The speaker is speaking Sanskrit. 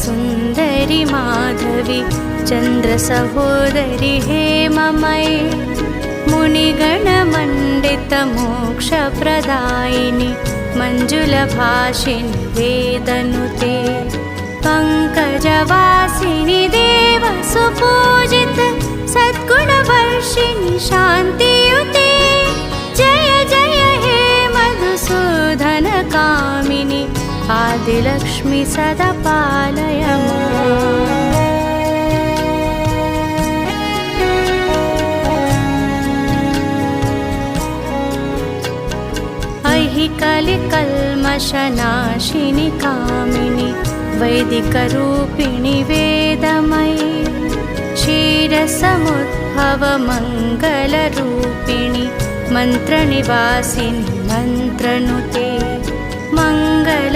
सुन्दरि माधवी चन्द्रसहोदरि हेममये मुनिगणमण्डित मोक्षप्रदायिनि मञ्जुलभाषिणि वेदनुते पङ्कजवासिनि देवसुपूजित सद्गुणवर्षिणि शान्तियुते जय जय हे मधुसूदनकामिनि आदिलक्ष्मि सदा पालय माम्। कलिकल्मषनाशिनि कामिनि वैदिकरूपिणि वेदमयि क्षीरसमुद्भव मङ्गलरूपिणि मन्त्रनिवासिनि मन्त्रनुते मङ्गल